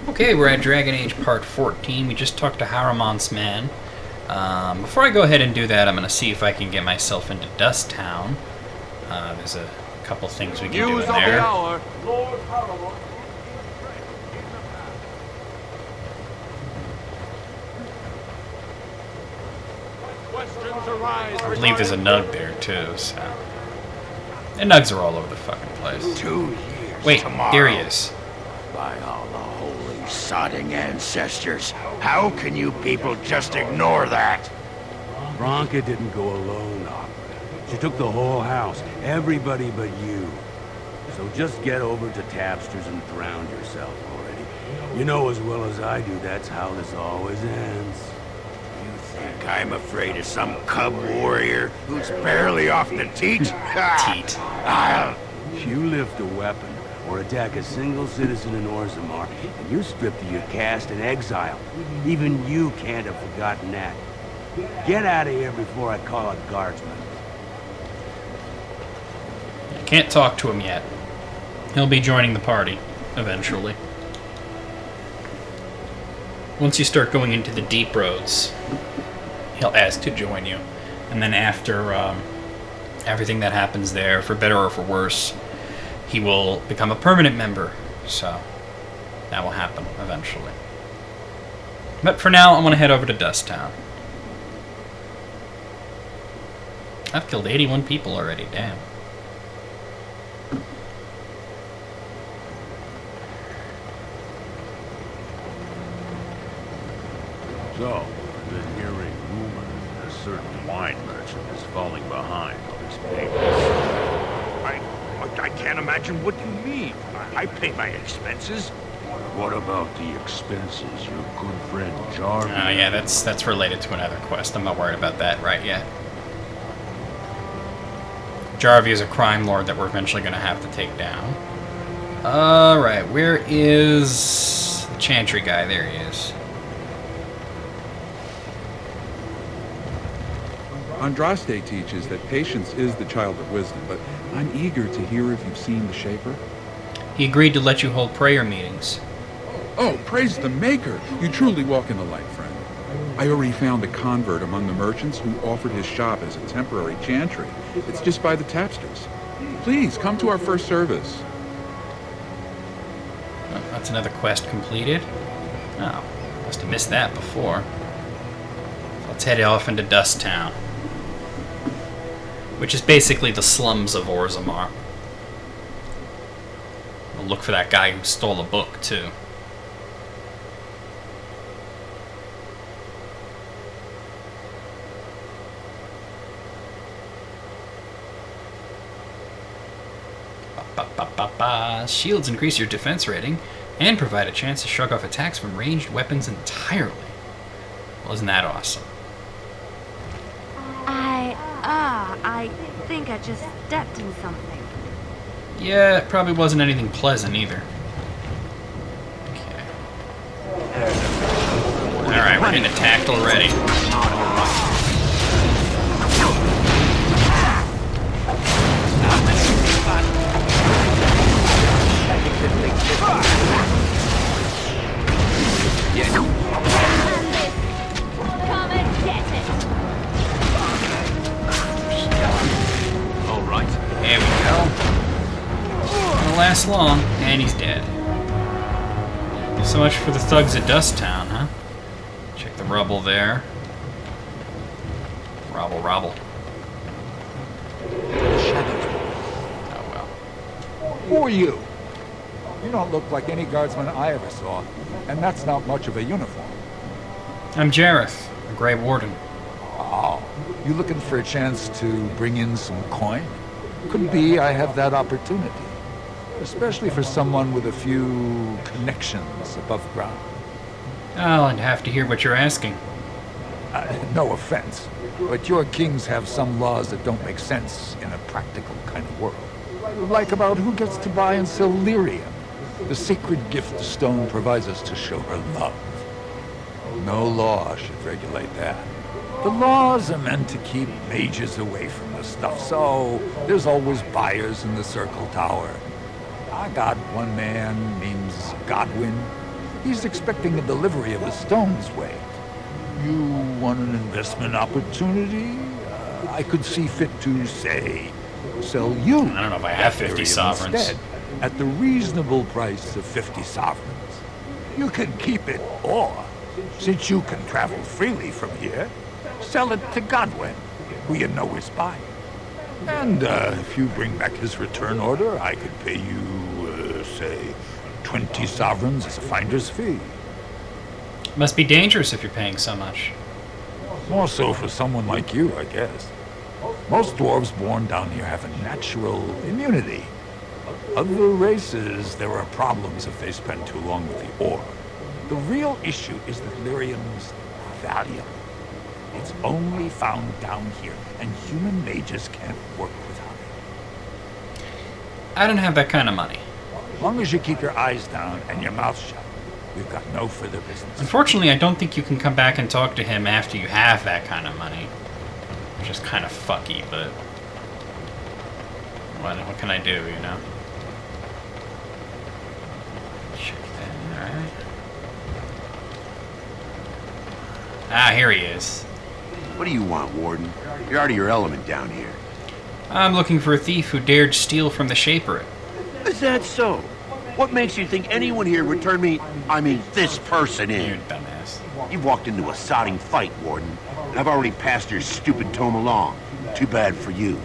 Okay, we're at Dragon Age Part 14. We just talked to Haramon's man. Before I go ahead and do that, I'm going to see if I can get myself into Dust Town. There's a couple things we can do in there. I believe there's a Nug there too, so... And Nugs are all over the fucking place. 2 years Wait, tomorrow. here he is. By all the holy sodding ancestors, how can you people just ignore that? Bronca didn't go alone, Op. She took the whole house, everybody but you. So just get over to Tapster's and drown yourself already. You know as well as I do that's how this always ends. You think I'm afraid of some cub warrior who's barely off the teat? Teat. I'll... If you lift a weapon or attack a single citizen in Orzammar, and you're stripped of your caste and exiled. Even you can't have forgotten that. Get out of here before I call a guardsman. Can't talk to him yet. He'll be joining the party, eventually. Once you start going into the deep roads, he'll ask to join you. And then after everything that happens there, for better or for worse, he will become a permanent member. So, that will happen eventually. But for now, I'm going to head over to Dust Town. I've killed 81 people already, damn. So, I've been hearing rumors that a certain wine merchant is falling behind on his payments. I can't imagine what you mean. I pay my expenses. What about the expenses your good friend Jarvis? Oh yeah, that's related to another quest. I'm not worried about that right yet. Jarvie is a crime lord that we're eventually going to have to take down. Alright, where is the Chantry guy? There he is. Andraste teaches that patience is the child of wisdom, but I'm eager to hear if you've seen the Shaper. He agreed to let you hold prayer meetings. Oh, praise the Maker! You truly walk in the light, friend. I already found a convert among the merchants who offered his shop as a temporary chantry. It's just by the Tapsters. Please, come to our first service. Oh, that's another quest completed. Oh, must have missed that before. Let's head off into Dust Town, which is basically the slums of Orzammar. We'll look for that guy who stole a book, too. Shields increase your defense rating and provide a chance to shrug off attacks from ranged weapons entirely. Well, isn't that awesome? I think I just stepped in something. Yeah, it probably wasn't anything pleasant either. Okay. Alright, we're getting attacked already. Come and get it! Alright. There we go. Won't last long, and he's dead. So much for the thugs at Dust Town, huh? Check the rubble there. Robble, robble. Oh well. Who are you? You don't look like any guardsman I ever saw, and that's not much of a uniform. I'm Jareth, a Grey Warden. Oh, you looking for a chance to bring in some coin? Could be I have that opportunity, especially for someone with a few connections above ground. I'd have to hear what you're asking. No offense, but your kings have some laws that don't make sense in a practical kind of world. Like about who gets to buy and sell lyrium, the sacred gift the stone provides us to show her love. No law should regulate that. The laws are meant to keep mages away from the stuff, so there's always buyers in the Circle Tower. I got one man named Godwin. He's expecting a delivery of a stone's weight. You want an investment opportunity? I could see fit to, say, sell you. I don't know if I have 50 sovereigns. Instead, at the reasonable price of 50 sovereigns. You can keep it, or, since you can travel freely from here, sell it to Godwin, who you know is buying. And if you bring back his return order, I could pay you, say, 20 sovereigns as a finder's fee. Must be dangerous if you're paying so much. More so for someone like you, I guess. Most dwarves born down here have a natural immunity. Other races, there are problems if they spend too long with the ore. The real issue is that lyrium's valuable. It's only found down here, and human mages can't work without it. I don't have that kind of money. As long as you keep your eyes down and your mouth shut, we've got no further business. Unfortunately, I don't think you can come back and talk to him after you have that kind of money. Which is kind of fucky, but... What can I do, you know? Check that, alright. Ah, here he is. What do you want, Warden? You're out of your element down here. I'm looking for a thief who dared steal from the Shaper. Is that so? What makes you think anyone here would turn me, this person You in? dumbass. You've walked into a sodding fight, Warden. And I've already passed your stupid tome along. Too bad for you.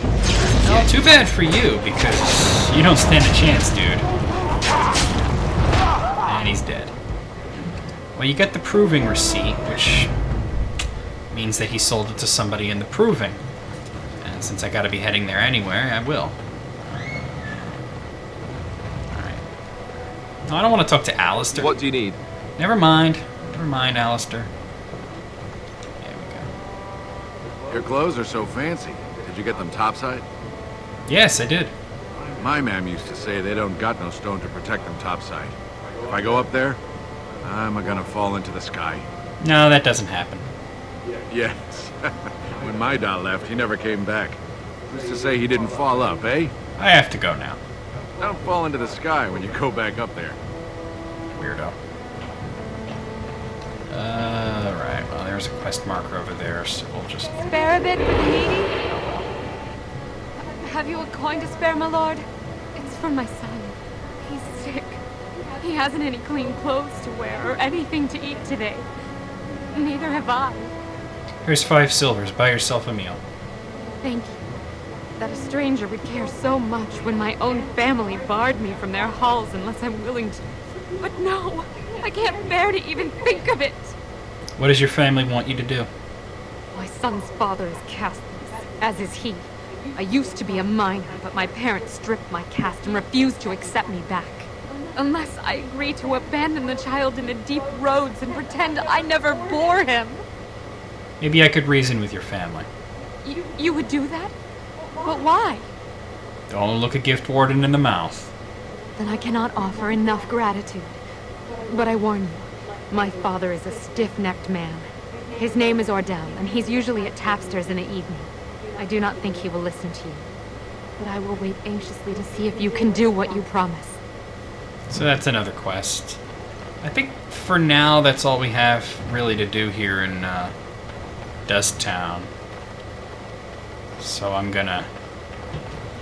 Well, too bad for you, because you don't stand a chance, dude. And he's dead. Well, you get the proving receipt, which means that he sold it to somebody in the proving. And since I gotta be heading there anyway, I will. Alright. No, I don't want to talk to Alistair. What do you need? Never mind. Never mind, Alistair. There we go. Your clothes are so fancy. Did you get them topside? Yes, I did. My ma'am used to say they don't got no stone to protect them topside. If I go up there, I'm gonna fall into the sky. No, that doesn't happen. Yes. When my dad left, he never came back. Used to say he didn't fall up, eh? I have to go now. Don't fall into the sky when you go back up there. Weirdo. Right. Well, there's a quest marker over there, so we'll just... Spare a bit for the needy? Have you a coin to spare, my lord? It's for my son. He's sick. He hasn't any clean clothes to wear or anything to eat today. Neither have I. Here's 5 silvers. Buy yourself a meal. Thank you. That a stranger would care so much when my own family barred me from their halls unless I'm willing to. But no, I can't bear to even think of it. What does your family want you to do? My son's father is casteless, as is he. I used to be a minor, but my parents stripped my caste and refused to accept me back. Unless I agree to abandon the child in the deep roads and pretend I never bore him. Maybe I could reason with your family. You would do that? But why? Don't look a gift warden in the mouth. Then I cannot offer enough gratitude. But I warn you, my father is a stiff-necked man. His name is Ordell, and he's usually at Tapster's in the evening. I do not think he will listen to you. But I will wait anxiously to see if you can do what you promise. So that's another quest. I think for now that's all we have really to do here in Dust Town. So I'm gonna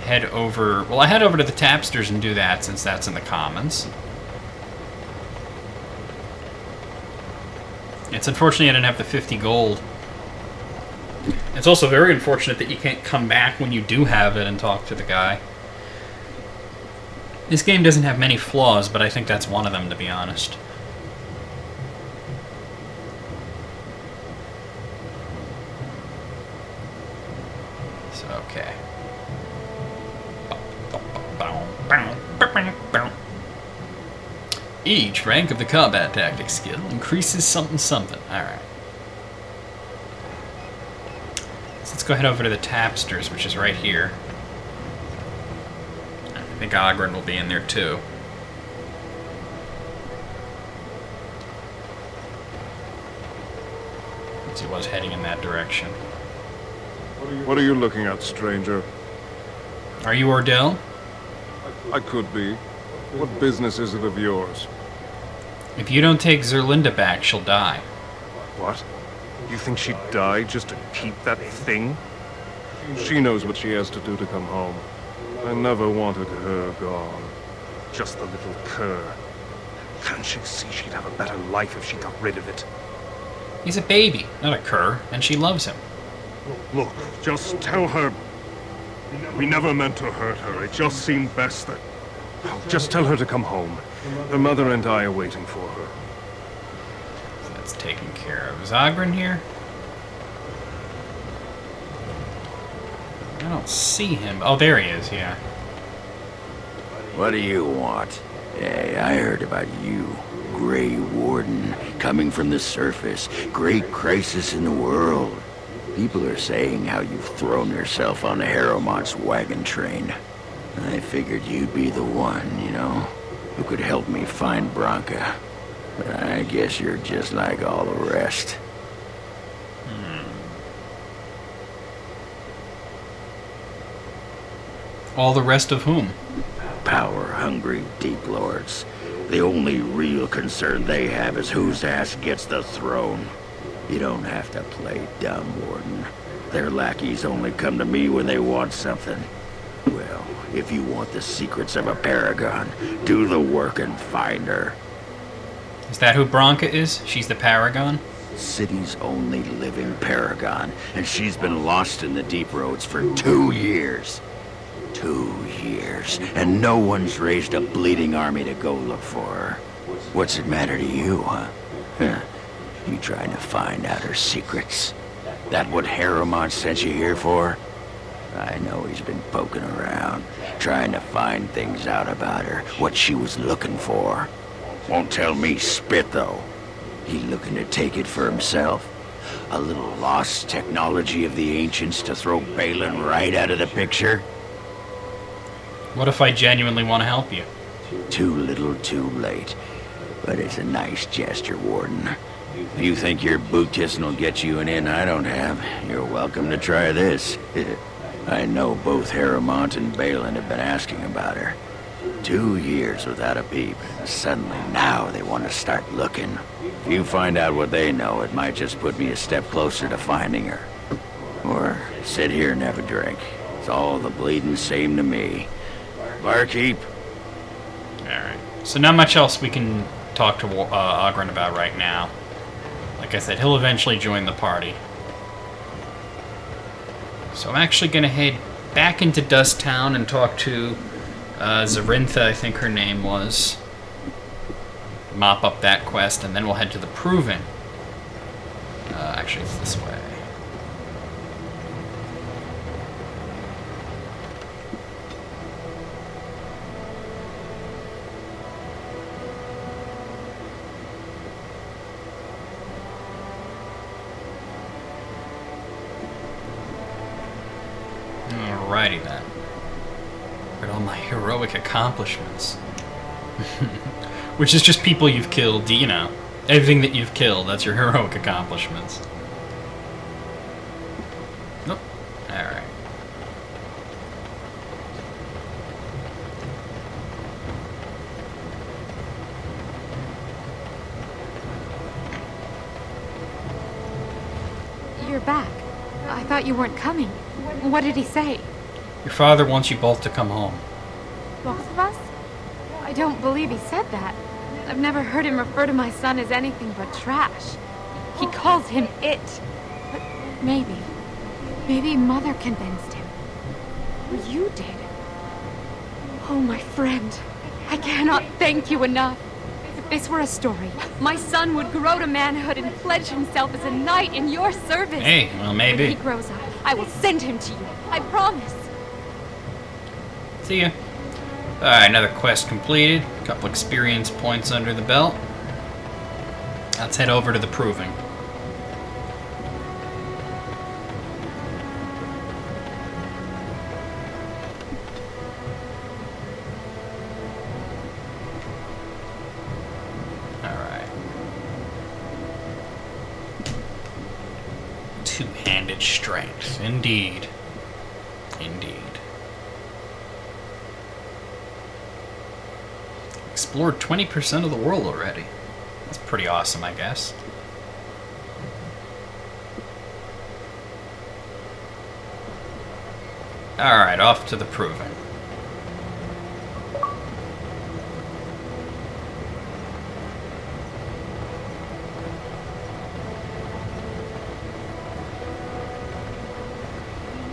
head over... Well, I head over to the Tapsters and do that since that's in the Commons. It's unfortunate I didn't have the 50 gold. It's also very unfortunate that you can't come back when you do have it and talk to the guy. This game doesn't have many flaws, but I think that's one of them, to be honest. So, okay. Each rank of the combat tactics skill increases something something. Alright. So let's go head over to the Tapsters, which is right here. I think Ogren will be in there too. Since he was heading in that direction. What are you looking at, stranger? Are you Ordell? I could be. What business is it of yours? If you don't take Zerlinda back, she'll die. What? You think she'd die just to keep that thing? She knows what she has to do to come home. I never wanted her gone. Just the little cur. Can't she see she'd have a better life if she got rid of it? He's a baby, not a cur, and she loves him. Look, just tell her... We never meant to hurt her. It just seemed best that... Just tell her to come home. Her mother and I are waiting for her. So that's taken care of. Is Ogren here? I don't see him. Oh, there he is, yeah. What do you want? Hey, I heard about you. Grey Warden, coming from the surface. Great crisis in the world. People are saying how you've thrown yourself on Harrowmont's wagon train. I figured you'd be the one, you know, who could help me find Branka. But I guess you're just like all the rest. All the rest of whom? Power-hungry Deep Lords. The only real concern they have is whose ass gets the throne. You don't have to play dumb, Warden. Their lackeys only come to me when they want something. Well, if you want the secrets of a Paragon, do the work and find her. Is that who Branka is? She's the Paragon? City's only living Paragon, and she's been lost in the Deep Roads for 2 years. 2 years, and no one's raised a bleeding army to go look for her. What's it matter to you, huh? You trying to find out her secrets? That what Harrowmont sent you here for? I know he's been poking around, trying to find things out about her, what she was looking for. Won't tell me spit, though. He looking to take it for himself? A little lost technology of the ancients to throw Balin right out of the picture? What if I genuinely want to help you? Too little, too late. But it's a nice gesture, Warden. If you think your boot kissing will get you an in I don't have, you're welcome to try this. I know both Harrowmont and Balin have been asking about her. 2 years without a peep. Suddenly now they want to start looking. If you find out what they know, it might just put me a step closer to finding her. Or sit here and have a drink. It's all the bleeding same to me. Barkeep. Alright. So not much else we can talk to Ogren about right now. Like I said, he'll eventually join the party. So I'm actually going to head back into Dust Town and talk to Zarintha, I think her name was. Mop up that quest, and then we'll head to the Proving. Actually, it's this way. Alrighty then. At all my heroic accomplishments. Which is just people you've killed, you know. Everything that you've killed, that's your heroic accomplishments. Nope. Alright. You're back. I thought you weren't coming. What did he say? Your father wants you both to come home. Both of us? I don't believe he said that. I've never heard him refer to my son as anything but trash. He calls him it. But maybe Mother convinced him. Or you did. Oh, my friend. I cannot thank you enough. If this were a story, my son would grow to manhood and pledge himself as a knight in your service. Hey, well, maybe. When he grows up, I will send him to you. I promise. See ya. Alright, another quest completed. A couple experience points under the belt. Let's head over to the Proving. Alright. Two-handed strength. Indeed. Indeed. Explored 20% of the world already. That's pretty awesome, I guess. Alright, off to the proving.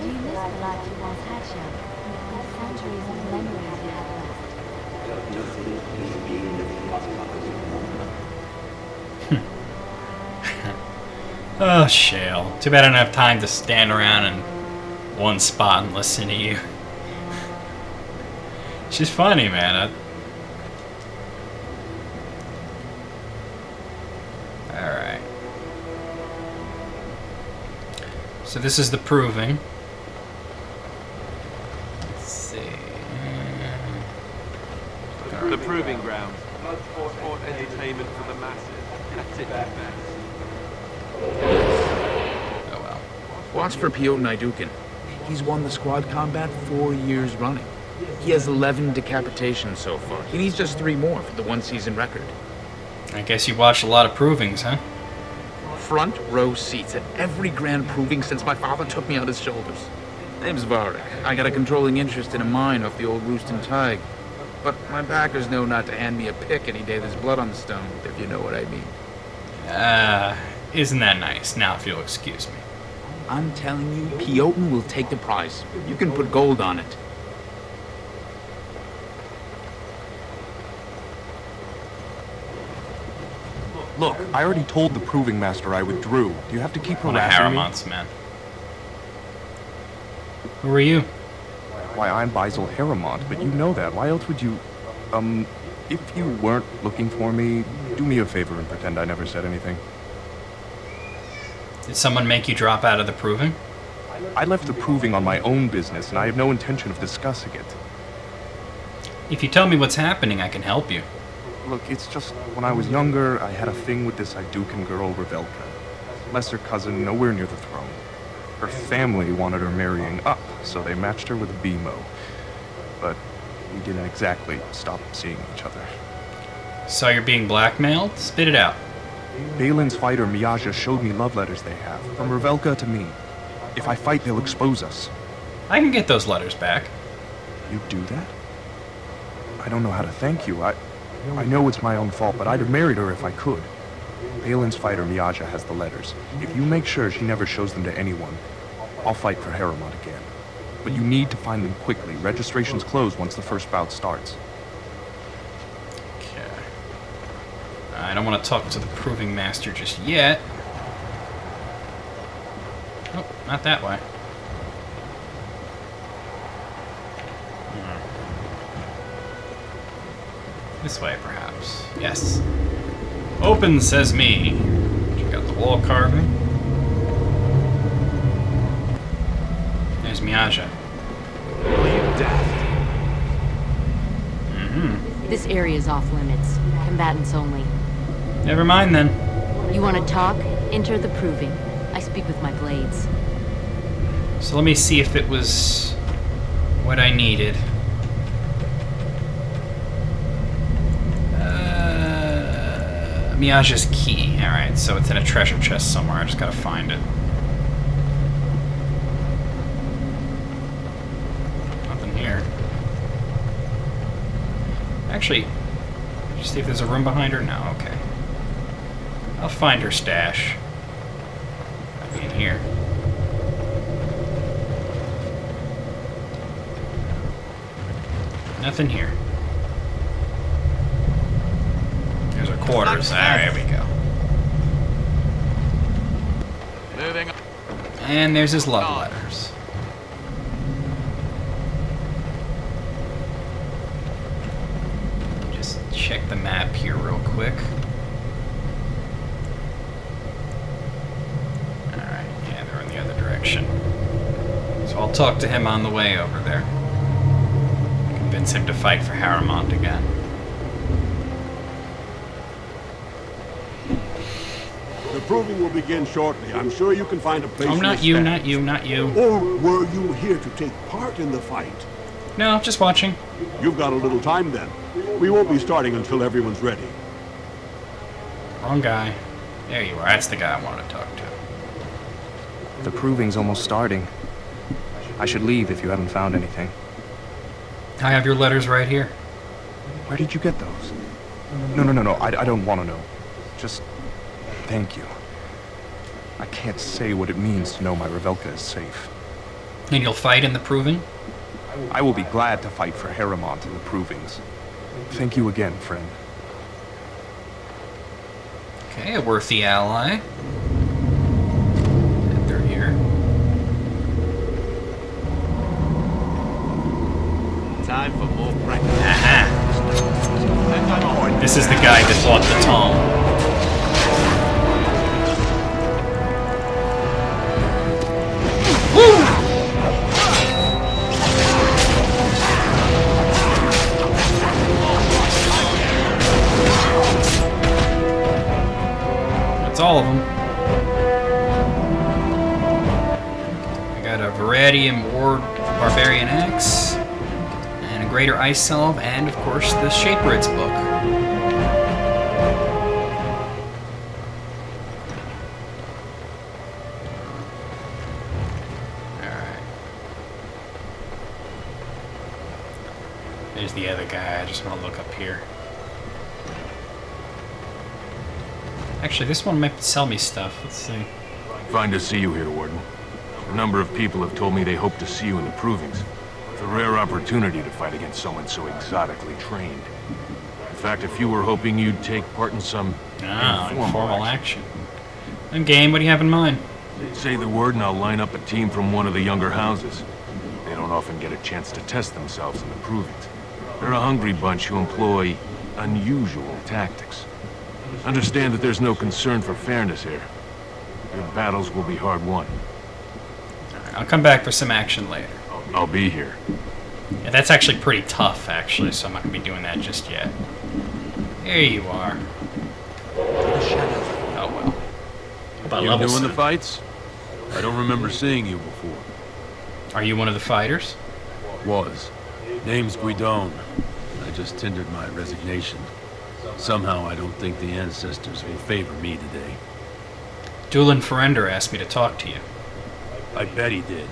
Do you miss the life you once had, Shell? The centuries of memories you have left. Oh, Shale. Too bad I don't have time to stand around in one spot and listen to you. She's funny, man. Alright. So this is the proving. Let's see. The proving grounds. Blood sport, entertainment for the masses. That's it, Oh well. Watch for Piotr Naidukin. He's won the squad combat 4 years running. He has 11 decapitations so far. He needs just 3 more for the one-season record. I guess you watched a lot of provings, huh? Front row seats at every grand proving since my father took me on his shoulders. Name's Varek. I got a controlling interest in a mine off the old Rooston Tig. But my backers know not to hand me a pick any day there's blood on the stone, if you know what I mean. Isn't that nice? Now if you'll excuse me. I'm telling you, Piotr will take the prize. You can put gold on it. Look, I already told the proving master I withdrew. Do you have to keep One of harassing me? Harriman's men. Who are you? Why, I'm Basil Harrimont, but you know that. Why else would you... if you weren't looking for me, do me a favor and pretend I never said anything. Did someone make you drop out of the proving? I left the proving on my own business, and I have no intention of discussing it. If you tell me what's happening, I can help you. Look, it's just, when I was younger, I had a thing with this Idukan girl, Revelka. Lesser cousin, nowhere near the throne. Her family wanted her marrying up, so they matched her with a BMO. But we didn't exactly stop seeing each other. So you're being blackmailed? Spit it out. Balin's fighter, Miaja, showed me love letters they have, from Revelka to me. If I fight, they'll expose us. I can get those letters back. You do that? I don't know how to thank you. I know it's my own fault, but I'd have married her if I could. Balin's fighter, Miaja, has the letters. If you make sure she never shows them to anyone, I'll fight for Harrimont again. But you need to find them quickly. Registrations close once the first bout starts. Okay. I don't want to talk to the proving master just yet. Oh, not that way. This way, perhaps. Yes. Open, says me. Check out the wall carving. There's Miaja. This area is off limits. Combatants only. Never mind then. You want to talk? Enter the proving. I speak with my blades. So let me see if it was what I needed. Miaja's key. Alright, so it's in a treasure chest somewhere. I just gotta find it. Nothing here. Actually, did you see if there's a room behind her? No, okay. I'll find her stash. Might be in here. Nothing here. There's our quarters. There we go. Moving. And there's his love letters. Just check the map here real quick. Alright, yeah, they're in the other direction. So I'll talk to him on the way over there. Convince him to fight for Harrimont again. The proving will begin shortly. I'm sure you can find a place. Oh, not you, not you, not you. Or were you here to take part in the fight? No, just watching. You've got a little time then. We won't be starting until everyone's ready. Wrong guy. There you are. That's the guy I wanted to talk to. The proving's almost starting. I should leave if you haven't found anything. I have your letters right here. Where did you get those? No. I don't want to know. Just thank you. I can't say what it means to know my Revelka is safe. And you'll fight in the proving? I will be glad to fight for Harrimont in the provings. Thank you again, friend. Okay, a worthy ally. Enter here. Time for more practice. Aha! This is the guy that fought the Tom. That's all of them. I got a Varadian Ward Barbarian Axe, and a Greater Ice Salve, and of course the Shaperid's book. Alright. There's the other guy. I just want to look up here. Actually, this one might sell me stuff. Let's see. Fine to see you here, Warden. A number of people have told me they hope to see you in the provings. It's a rare opportunity to fight against someone so exotically trained. In fact, if you were hoping you'd take part in some informal action. I'm game. What do you have in mind? Say the word and I'll line up a team from one of the younger houses. They don't often get a chance to test themselves in the provings. They're a hungry bunch who employ unusual tactics. Understand that there's no concern for fairness here. Your battles will be hard won. I'll come back for some action later. I'll be here. Yeah, that's actually pretty tough, actually, so I'm not going to be doing that just yet. There you are. Oh, well. About You level doing the set. fights? I don't remember seeing you before. Are you one of the fighters? Was. Name's Guidon. I just tendered my resignation. Somehow I don't think the ancestors will favor me today. Dulin Ferender asked me to talk to you. I bet he did.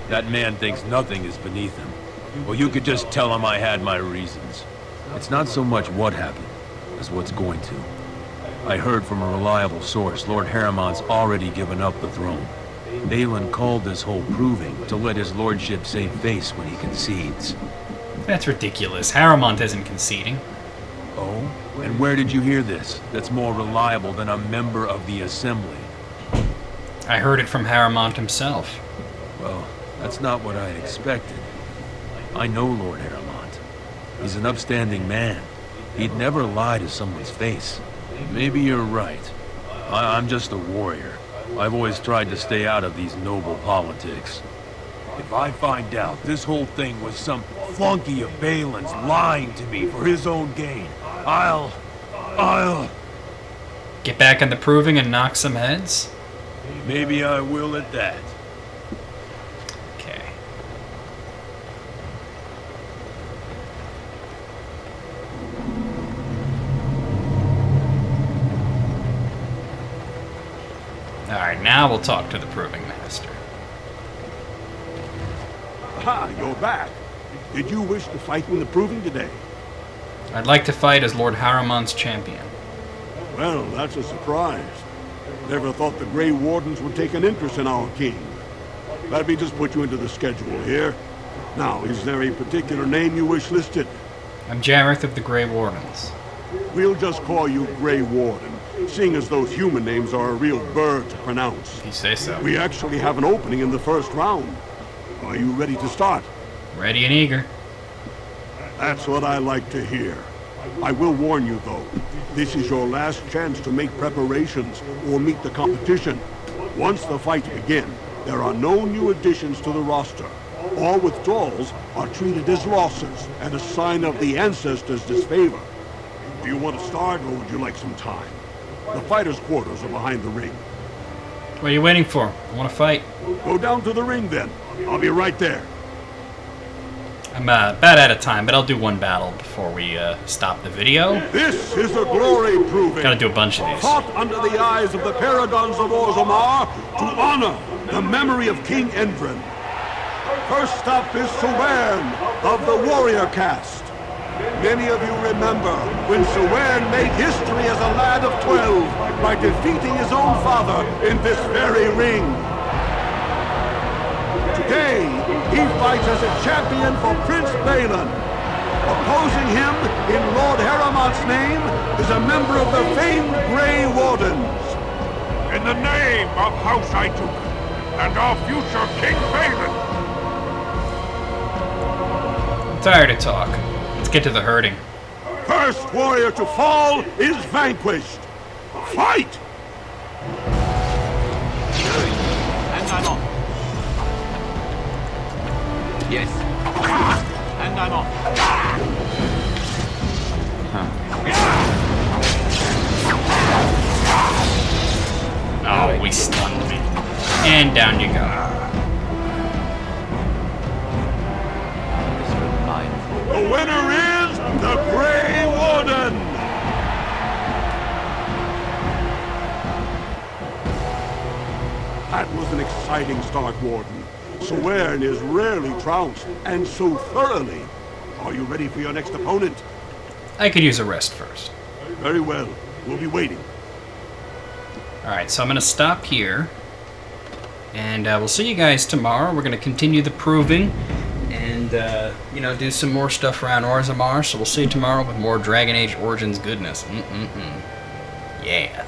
That man thinks nothing is beneath him. Well, you could just tell him I had my reasons. It's not so much what happened, as what's going to. I heard from a reliable source, Lord Harrimon's already given up the throne. Balin called this whole proving to let his lordship save face when he concedes. That's ridiculous. Harrimont isn't conceding. Oh? And where did you hear this? That's more reliable than a member of the Assembly. I heard it from Harrimont himself. Well, that's not what I expected. I know Lord Harrimont. He's an upstanding man. He'd never lie to someone's face. Maybe you're right. I'm just a warrior. I've always tried to stay out of these noble politics. If I find out this whole thing was some flunky of Balin's lying to me for his own gain, I'll... Get back in the proving and knock some heads? Maybe I will at that. Okay. Alright, now we'll talk to the proving master. Aha, you're back. Did you wish to fight in the proving today? I'd like to fight as Lord Harrimon's champion. Well, that's a surprise. Never thought the Grey Wardens would take an interest in our king. Let me just put you into the schedule here. Now, is there a particular name you wish listed? I'm Jareth of the Grey Wardens. We'll just call you Grey Warden, seeing as those human names are a real burr to pronounce. If you say so. We actually have an opening in the first round. Are you ready to start? Ready and eager. That's what I like to hear. I will warn you, though. This is your last chance to make preparations or meet the competition. Once the fights begin, there are no new additions to the roster. All withdrawals are treated as losses and a sign of the ancestors' disfavor. Do you want to start, or would you like some time? The fighters' quarters are behind the ring. What are you waiting for? I want to fight. Go down to the ring, then. I'll be right there. I'm about out of time, but I'll do one battle before we stop the video. This is a glory proving. Gotta do a bunch of these. Fought under the eyes of the Paragons of Orzammar to honor the memory of King Endrin. First up is Sewern of the warrior caste. Many of you remember when Sewern made history as a lad of 12 by defeating his own father in this very ring. Today, he fights as a champion for Prince Balin. Opposing him, in Lord Haramont's name, is a member of the famed Grey Wardens. In the name of House Aituk and our future King Balin. I'm tired of talk. Let's get to the herding. First warrior to fall is vanquished. Fight! And I'm off. Yes. And I'm off. Oh, we stunned me. And down you go. The winner is the Grey Warden! That was an exciting start, Warden. Sewern is rarely trounced, and so thoroughly. Are you ready for your next opponent? I could use a rest first. Very well. We'll be waiting. Alright, so I'm going to stop here. And we'll see you guys tomorrow. We're going to continue the proving. And, you know, do some more stuff around Orzammar. So we'll see you tomorrow with more Dragon Age Origins goodness. Yeah.